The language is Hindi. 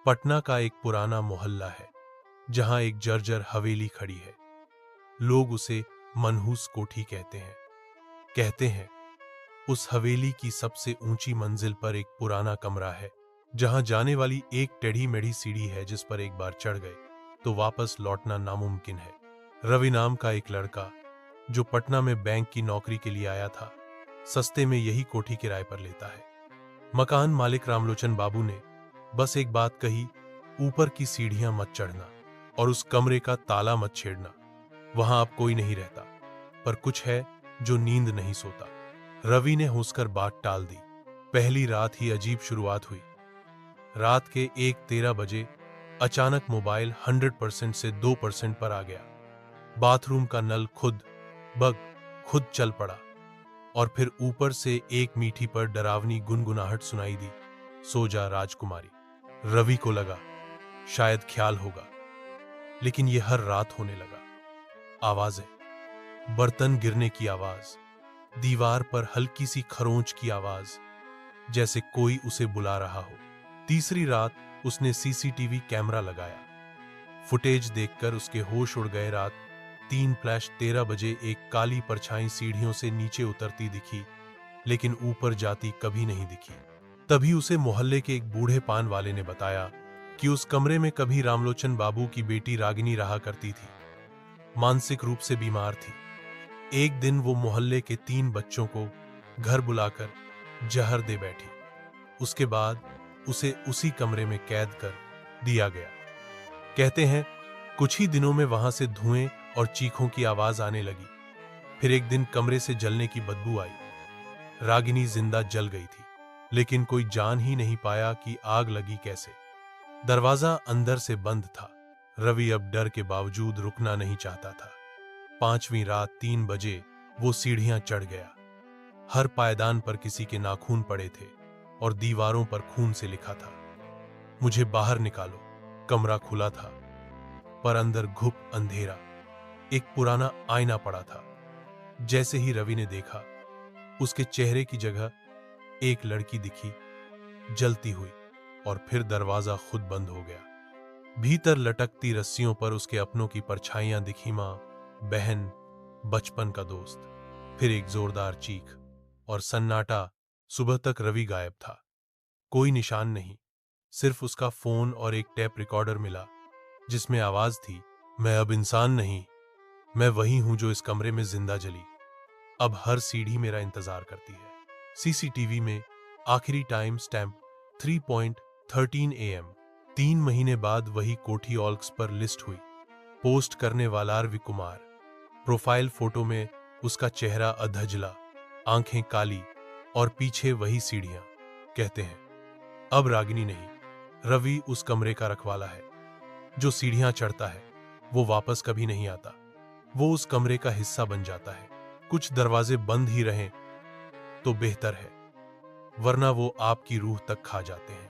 पटना का एक पुराना मोहल्ला है जहां एक जर्जर हवेली खड़ी है। लोग उसे मनहूस कोठी कहते हैं। उस हवेली की सबसे ऊंची मंजिल पर एक पुराना कमरा है जहां जाने वाली एक टेढ़ी मेढ़ी सीढ़ी है, जिस पर एक बार चढ़ गए तो वापस लौटना नामुमकिन है। रवि नाम का एक लड़का जो पटना में बैंक की नौकरी के लिए आया था, सस्ते में यही कोठी किराए पर लेता है। मकान मालिक रामलोचन बाबू ने बस एक बात कही, ऊपर की सीढ़ियां मत चढ़ना और उस कमरे का ताला मत छेड़ना। वहां अब कोई नहीं रहता, पर कुछ है जो नींद नहीं सोता। रवि ने होंसकर बात टाल दी। पहली रात ही अजीब शुरुआत हुई। रात के 1:13 बजे अचानक मोबाइल 100% से 2% पर आ गया। बाथरूम का नल खुद चल पड़ा और फिर ऊपर से एक मीठी पर डरावनी गुनगुनाहट सुनाई दी, सो जा राजकुमारी। रवि को लगा शायद ख्याल होगा, लेकिन यह हर रात होने लगा। आवाजें, बर्तन गिरने की आवाज, दीवार पर हल्की सी खरोंच की आवाज, जैसे कोई उसे बुला रहा हो। तीसरी रात उसने सीसीटीवी कैमरा लगाया। फुटेज देखकर उसके होश उड़ गए। रात 3:13 बजे एक काली परछाई सीढ़ियों से नीचे उतरती दिखी, लेकिन ऊपर जाती कभी नहीं दिखी। तभी उसे मोहल्ले के एक बूढ़े पान वाले ने बताया कि उस कमरे में कभी रामलोचन बाबू की बेटी रागिनी रहा करती थी। मानसिक रूप से बीमार थी। एक दिन वो मोहल्ले के 3 बच्चों को घर बुलाकर जहर दे बैठी। उसके बाद उसे उसी कमरे में कैद कर दिया गया। कहते हैं कुछ ही दिनों में वहां से धुएं और चीखों की आवाज आने लगी। फिर एक दिन कमरे से जलने की बदबू आई। रागिनी जिंदा जल गई थी, लेकिन कोई जान ही नहीं पाया कि आग लगी कैसे। दरवाजा अंदर से बंद था। रवि अब डर के बावजूद रुकना नहीं चाहता था। 5वीं रात 3 बजे वो सीढ़ियां चढ़ गया। हर पायदान पर किसी के नाखून पड़े थे और दीवारों पर खून से लिखा था, मुझे बाहर निकालो। कमरा खुला था, पर अंदर घुप अंधेरा। एक पुराना आईना पड़ा था। जैसे ही रवि ने देखा, उसके चेहरे की जगह एक लड़की दिखी, जलती हुई, और फिर दरवाजा खुद बंद हो गया। भीतर लटकती रस्सियों पर उसके अपनों की परछाइयां दिखी, मां, बहन, बचपन का दोस्त। फिर एक जोरदार चीख और सन्नाटा। सुबह तक रवि गायब था। कोई निशान नहीं, सिर्फ उसका फोन और एक टेप रिकॉर्डर मिला जिसमें आवाज थी, मैं अब इंसान नहीं, मैं वही हूं जो इस कमरे में जिंदा जली। अब हर सीढ़ी मेरा इंतजार करती है। सीसीटीवी में आखिरी टाइम स्टैंप 3:13 AM। 3 महीने बाद वही कोठी ऑल्क्स पर लिस्ट हुई। पोस्ट करने वाला रवि कुमार। प्रोफाइल फोटो में उसका चेहरा अधजला, आंखें काली और पीछे वही सीढ़ियां। कहते हैं अब रागिनी नहीं, रवि उस कमरे का रखवाला है। जो सीढ़ियां चढ़ता है वो वापस कभी नहीं आता। वो उस कमरे का हिस्सा बन जाता है। कुछ दरवाजे बंद ही रहें तो बेहतर है, वरना वो आपकी रूह तक खा जाते हैं।